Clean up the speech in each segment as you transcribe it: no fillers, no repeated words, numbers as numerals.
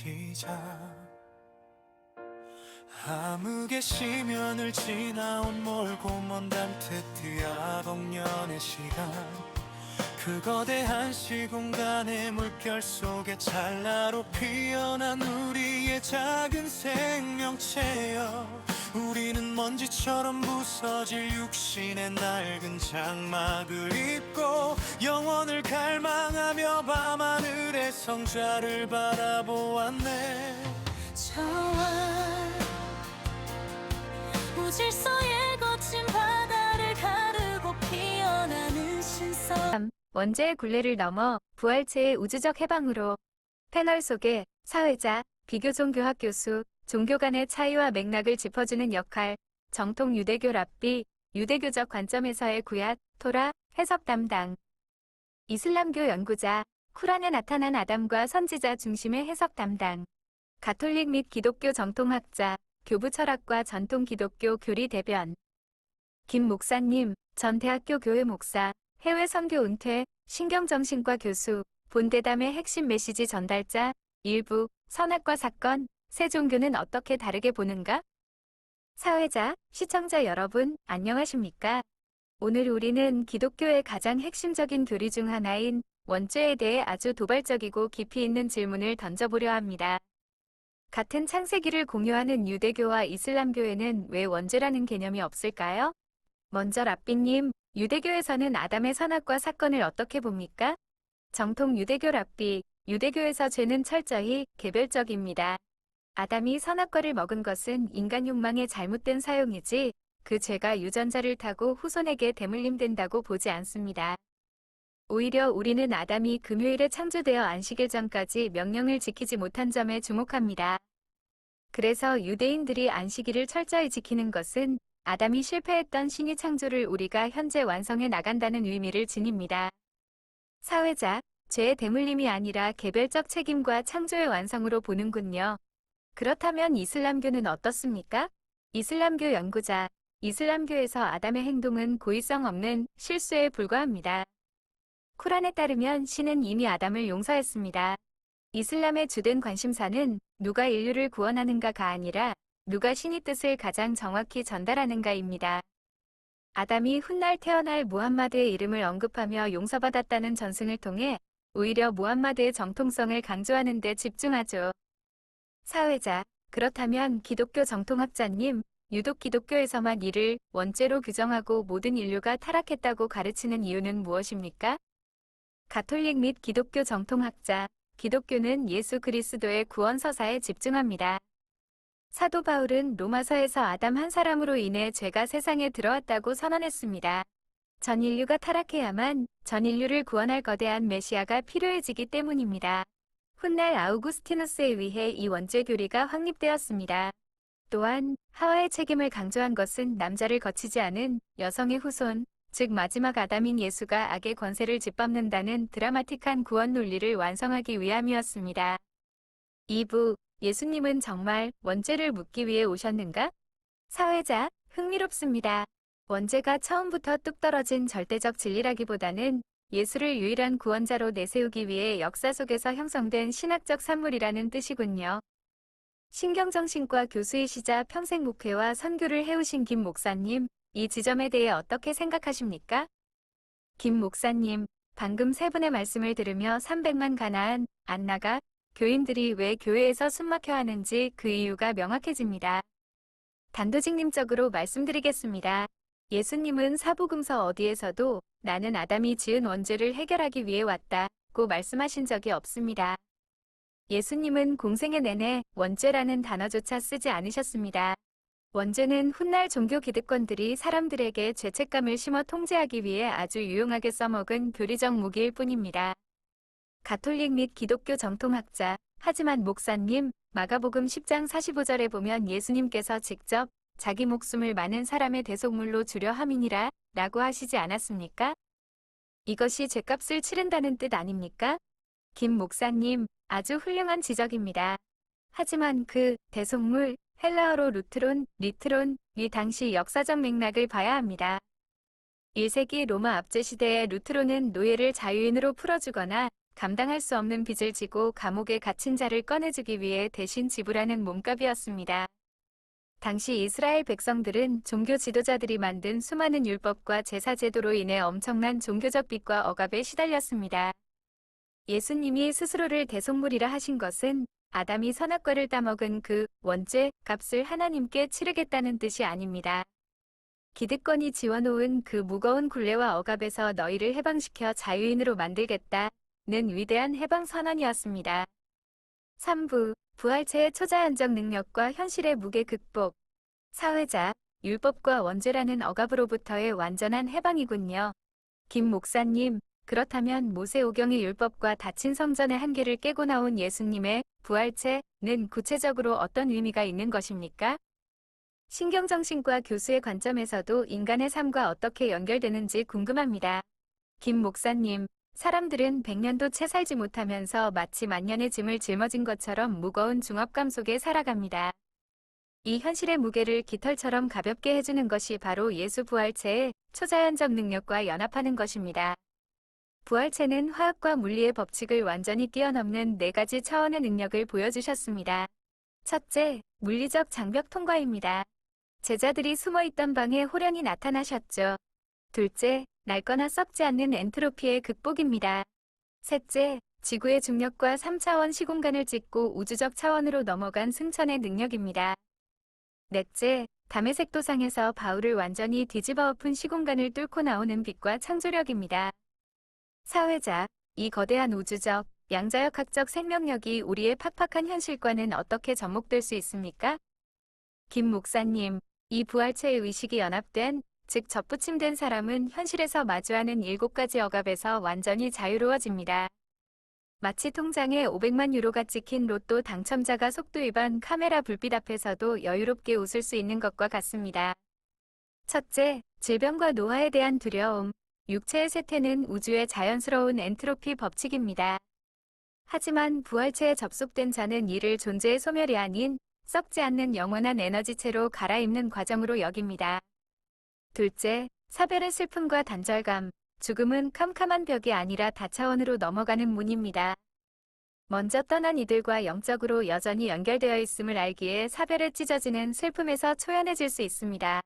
시작. 암흑의 심연을 지나온 멀고 먼 담태트야 벅년의 시간, 그 거대한 시공간의 물결 속에 찰나로 피어난 우리의 작은 생명체여, 우리는 먼지처럼 부서질 육신의 낡은 장막을 입고 영원을 갈망하며 밤하늘의 성자를 바라보았네. 저와 무질서의 거친 바다를 가르고 피어나는 신선. 원죄의 굴레를 넘어 부활체의 우주적 해방으로. 패널 속에 사회자, 비교종교학 교수, 종교 간의 차이와 맥락을 짚어주는 역할, 정통 유대교 랍비, 유대교적 관점에서의 구얏, 토라, 해석 담당. 이슬람교 연구자, 쿠란에 나타난 아담과 선지자 중심의 해석 담당. 가톨릭 및 기독교 정통학자, 교부 철학과 전통 기독교 교리 대변. 김 목사님, 전 대학교 교회 목사, 해외 선교 은퇴, 신경정신과 교수, 본대담의 핵심 메시지 전달자. 일부, 선악과 사건, 새 종교는 어떻게 다르게 보는가? 사회자, 시청자 여러분, 안녕하십니까? 오늘 우리는 기독교의 가장 핵심적인 교리 중 하나인 원죄에 대해 아주 도발적이고 깊이 있는 질문을 던져보려 합니다. 같은 창세기를 공유하는 유대교와 이슬람교에는 왜 원죄라는 개념이 없을까요? 먼저 랍비님, 유대교에서는 아담의 선악과 사건을 어떻게 봅니까? 정통 유대교 랍비, 유대교에서 죄는 철저히 개별적입니다. 아담이 선악과를 먹은 것은 인간 욕망의 잘못된 사용이지 그 죄가 유전자를 타고 후손에게 대물림된다고 보지 않습니다. 오히려 우리는 아담이 금요일에 창조되어 안식일 전까지 명령을 지키지 못한 점에 주목합니다. 그래서 유대인들이 안식일을 철저히 지키는 것은 아담이 실패했던 신의 창조를 우리가 현재 완성해 나간다는 의미를 지닙니다. 사회자, 죄의 대물림이 아니라 개별적 책임과 창조의 완성으로 보는군요. 그렇다면 이슬람교는 어떻습니까? 이슬람교 연구자, 이슬람교에서 아담의 행동은 고의성 없는 실수에 불과합니다. 쿠란에 따르면 신은 이미 아담을 용서했습니다. 이슬람의 주된 관심사는 누가 인류를 구원하는가가 아니라 누가 신의 뜻을 가장 정확히 전달하는가입니다. 아담이 훗날 태어날 무함마드의 이름을 언급하며 용서받았다는 전승을 통해 오히려 무함마드의 정통성을 강조하는 데 집중하죠. 사회자, 그렇다면 기독교 정통학자님, 유독 기독교에서만 이를 원죄로 규정하고 모든 인류가 타락했다고 가르치는 이유는 무엇입니까? 가톨릭 및 기독교 정통학자, 기독교는 예수 그리스도의 구원 서사에 집중합니다. 사도 바울은 로마서에서 아담 한 사람으로 인해 죄가 세상에 들어왔다고 선언했습니다. 전 인류가 타락해야만 전 인류를 구원할 거대한 메시아가 필요해지기 때문입니다. 훗날 아우구스티누스에 의해 이 원죄 교리가 확립되었습니다. 또한 하와의 책임을 강조한 것은 남자를 거치지 않은 여성의 후손, 즉 마지막 아담인 예수가 악의 권세를 짓밟는다는 드라마틱한 구원 논리를 완성하기 위함이었습니다. 2부, 예수님은 정말 원죄를 묻기 위해 오셨는가? 사회자, 흥미롭습니다. 원죄가 처음부터 뚝 떨어진 절대적 진리라기보다는 예수를 유일한 구원자로 내세우기 위해 역사 속에서 형성된 신학적 산물이라는 뜻이군요. 신경정신과 교수이시자 평생 목회와 선교를 해오신 김 목사님, 이 지점에 대해 어떻게 생각하십니까? 김 목사님, 방금 세 분의 말씀을 들으며 300만 가나안, 안나가, 교인들이 왜 교회에서 숨막혀 하는지 그 이유가 명확해집니다. 단도직입적으로 말씀드리겠습니다. 예수님은 사복음서 어디에서도 나는 아담이 지은 원죄를 해결하기 위해 왔다고 말씀하신 적이 없습니다. 예수님은 공생애 내내 원죄라는 단어조차 쓰지 않으셨습니다. 원죄는 훗날 종교 기득권들이 사람들에게 죄책감을 심어 통제하기 위해 아주 유용하게 써먹은 교리적 무기일 뿐입니다. 가톨릭 및 기독교 정통학자, 하지만 목사님, 마가복음 10장 45절에 보면 예수님께서 직접 자기 목숨을 많은 사람의 대속물로 주려 함이니라 라고 하시지 않았습니까? 이것이 죄값을 치른다는 뜻 아닙니까? 김 목사님, 아주 훌륭한 지적입니다. 하지만 그 대속물, 헬라어로 루트론, 리트론이 당시 역사적 맥락을 봐야 합니다. 1세기 로마 압제시대의 루트론은 노예를 자유인으로 풀어주거나 감당할 수 없는 빚을 지고 감옥에 갇힌 자를 꺼내주기 위해 대신 지불하는 몸값이었습니다. 당시 이스라엘 백성들은 종교 지도자들이 만든 수많은 율법과 제사 제도로 인해 엄청난 종교적 빚과 억압에 시달렸습니다. 예수님이 스스로를 대속물이라 하신 것은 아담이 선악과를 따먹은 그 원죄 값을 하나님께 치르겠다는 뜻이 아닙니다. 기득권이 지어놓은 그 무거운 굴레와 억압에서 너희를 해방시켜 자유인으로 만들겠다는 위대한 해방 선언이었습니다. 3부 부활체의 초자연적 능력과 현실의 무게 극복. 사회자, 율법과 원죄라는 억압으로부터의 완전한 해방이군요. 김 목사님, 그렇다면 모세오경의 율법과 닫힌 성전의 한계를 깨고 나온 예수님의 부활체는 구체적으로 어떤 의미가 있는 것입니까? 신경정신과 교수의 관점에서도 인간의 삶과 어떻게 연결되는지 궁금합니다. 김 목사님, 사람들은 100년도 채 살지 못하면서 마치 만년의 짐을 짊어진 것처럼 무거운 중압감 속에 살아갑니다. 이 현실의 무게를 깃털처럼 가볍게 해주는 것이 바로 예수 부활체의 초자연적 능력과 연합하는 것입니다. 부활체는 화학과 물리의 법칙을 완전히 뛰어넘는 4가지 차원의 능력을 보여주셨습니다. 첫째, 물리적 장벽 통과입니다. 제자들이 숨어있던 방에 호련히 나타나셨죠. 둘째, 낡거나 썩지 않는 엔트로피의 극복입니다. 셋째, 지구의 중력과 3차원 시공간을 찢고 우주적 차원으로 넘어간 승천의 능력입니다. 넷째, 담의 색도상에서 바울을 완전히 뒤집어 엎은 시공간을 뚫고 나오는 빛과 창조력입니다. 사회자, 이 거대한 우주적, 양자역학적 생명력이 우리의 팍팍한 현실과는 어떻게 접목될 수 있습니까? 김 목사님, 이 부활체의 의식이 연합된, 즉 접붙임된 사람은 현실에서 마주하는 7가지 억압에서 완전히 자유로워집니다. 마치 통장에 500만 유로가 찍힌 로또 당첨자가 속도 위반 카메라 불빛 앞에서도 여유롭게 웃을 수 있는 것과 같습니다. 첫째, 질병과 노화에 대한 두려움. 육체의 쇠퇴는 우주의 자연스러운 엔트로피 법칙입니다. 하지만 부활체에 접속된 자는 이를 존재의 소멸이 아닌 썩지 않는 영원한 에너지체로 갈아입는 과정으로 여깁니다. 둘째, 사별의 슬픔과 단절감. 죽음은 캄캄한 벽이 아니라 다차원으로 넘어가는 문입니다. 먼저 떠난 이들과 영적으로 여전히 연결되어 있음을 알기에 사별에 찢어지는 슬픔에서 초연해질 수 있습니다.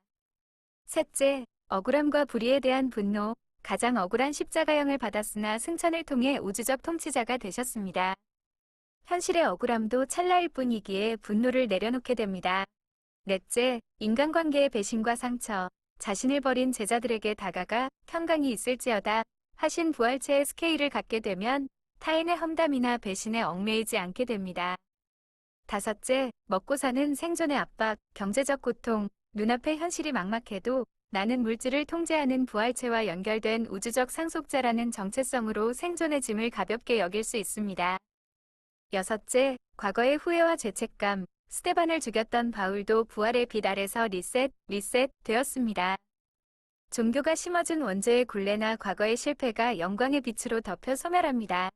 셋째, 억울함과 불의에 대한 분노. 가장 억울한 십자가형을 받았으나 승천을 통해 우주적 통치자가 되셨습니다. 현실의 억울함도 찰나일 뿐이기에 분노를 내려놓게 됩니다. 넷째, 인간관계의 배신과 상처. 자신을 버린 제자들에게 다가가 평강이 있을지어다 하신 부활체의 스케일을 갖게 되면 타인의 험담이나 배신에 얽매이지 않게 됩니다. 다섯째, 먹고 사는 생존의 압박, 경제적 고통. 눈앞의 현실이 막막해도 나는 물질을 통제하는 부활체와 연결된 우주적 상속자라는 정체성으로 생존의 짐을 가볍게 여길 수 있습니다. 여섯째, 과거의 후회와 죄책감. 스데반을 죽였던 바울도 부활의 빛 아래서 리셋 되었습니다. 종교가 심어준 원죄의 굴레나 과거의 실패가 영광의 빛으로 덮여 소멸합니다.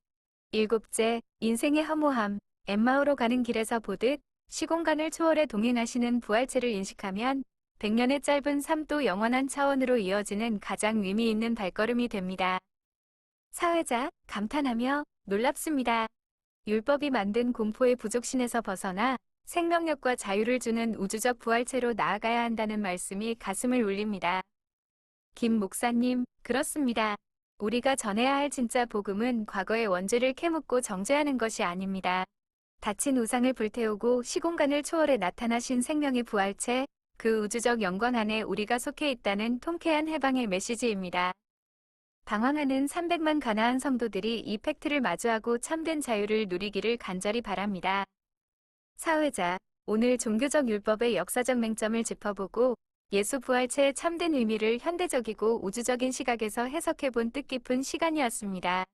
일곱째, 인생의 허무함. 엠마오로 가는 길에서 보듯 시공간을 초월해 동행하시는 부활체를 인식하면 100년의 짧은 삶도 영원한 차원으로 이어지는 가장 의미 있는 발걸음이 됩니다. 사회자, 감탄하며 놀랍습니다. 율법이 만든 공포의 부족신에서 벗어나 생명력과 자유를 주는 우주적 부활체로 나아가야 한다는 말씀이 가슴을 울립니다. 김 목사님, 그렇습니다. 우리가 전해야 할 진짜 복음은 과거의 원죄를 캐묻고 정죄하는 것이 아닙니다. 닫힌 우상을 불태우고 시공간을 초월해 나타나신 생명의 부활체, 그 우주적 영광 안에 우리가 속해 있다는 통쾌한 해방의 메시지입니다. 방황하는 300만 가나안 성도들이 이 팩트를 마주하고 참된 자유를 누리기를 간절히 바랍니다. 사회자, 오늘 종교적 율법의 역사적 맹점을 짚어보고 예수 부활체의 참된 의미를 현대적이고 우주적인 시각에서 해석해본 뜻깊은 시간이었습니다.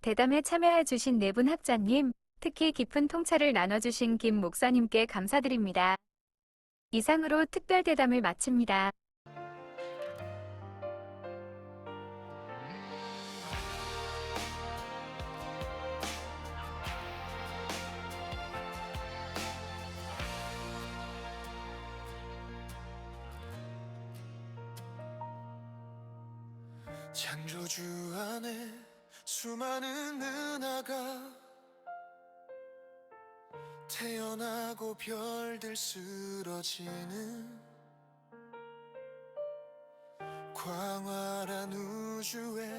대담에 참여해 주신 4분 학자님, 특히 깊은 통찰을 나눠주신 김 목사님께 감사드립니다. 이상으로 특별 대담을 마칩니다. 창조주 안에 수많은 은하가 태어나고 별들 쓰러지는 광활한 우주의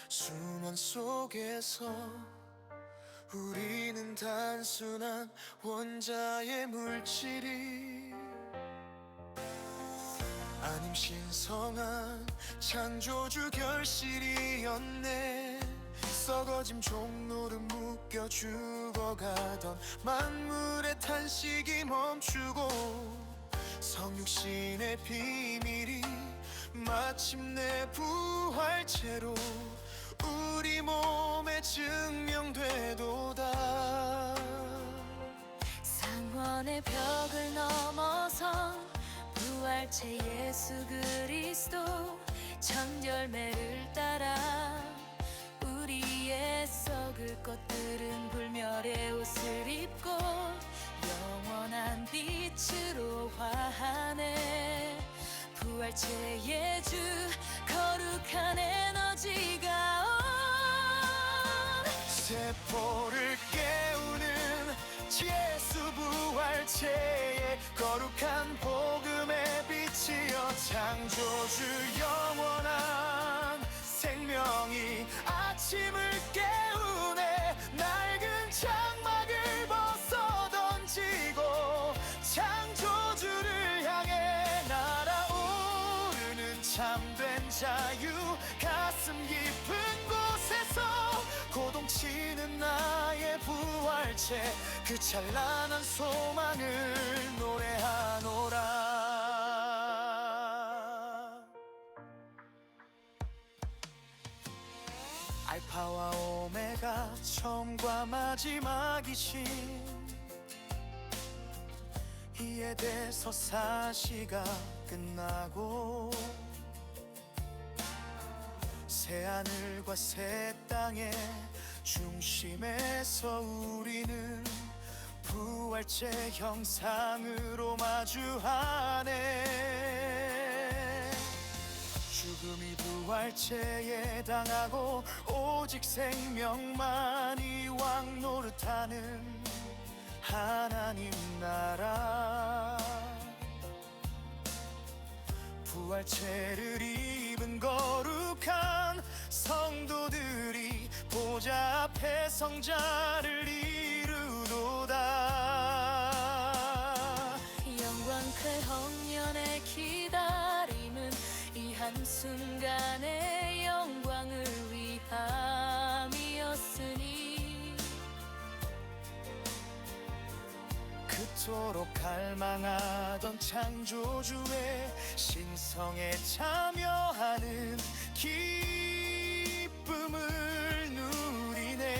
수면 속에서 우리는 단순한 원자의 물질이 아님 신성한 창조주 결실이었네. 썩어짐 종로를 묶여 죽어가던 만물의 탄식이 멈추고 성육신의 비밀이 마침내 부활체로 우리 몸에 증명되도다. 상원의 벽을 넘어선 부활체 예수 그리스도 청절매를 따라 우리의 썩을 것들은 불멸의 옷을 입고 영원한 빛으로 화하네. 부활체의 주 거룩한 에너지가 온 세포를 깨우는 예수 부활체의 거룩한 복음의 빛이여 창조주 영원한 생명이 아침을 깨우네. 낡은 장막을 벗어 던지고 창조주를 향해 날아오르는 참된 자유. 가슴 깊은 곳에서 고동치는 나의 부활체 그 찬란한 소망을 노래하노라. 알파와 오메가 처음과 마지막이신 이에 대해서 사시가 끝나고 새하늘과 새 땅의 중심에서 우리는 부활체 형상으로 마주하네. 죽음이 부활체에 당하고 오직 생명만이 왕 노릇하는 하나님 나라. 부활체를 입은 거룩한 성도들이 보좌 앞에 성자를 이루도다. 영광 그 홍련의 기다림은 이 한순간의 영광을 위함이었으니 그토록 갈망하던 창조주의 신성에 참여하는 기쁨을 누리네.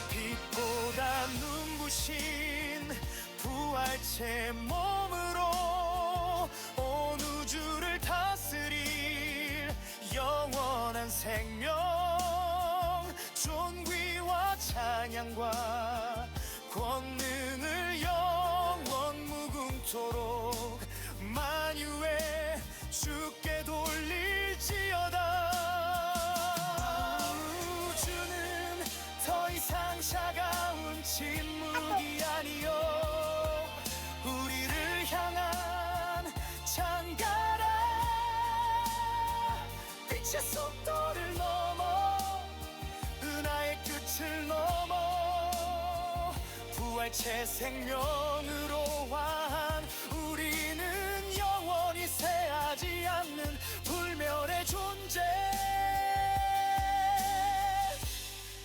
빛보다 눈부신 부활체 몸으로 온 우주를 다스릴 영원한 생명 존귀와 찬양과 권능을 영원 무궁토록 만유의 주께 돌릴지어다. 우주는 더 이상 차가운 침묵이 아니요 우리를 향한 창가라. 빛의 속도를 넘어 은하의 끝을 넘어 부활체 생명으로 화한 우리는 영원히 새하지 않는 불멸의 존재.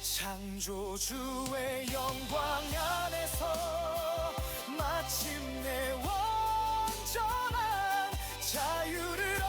창조주의 영광 안에서 마침내 온전한 자유를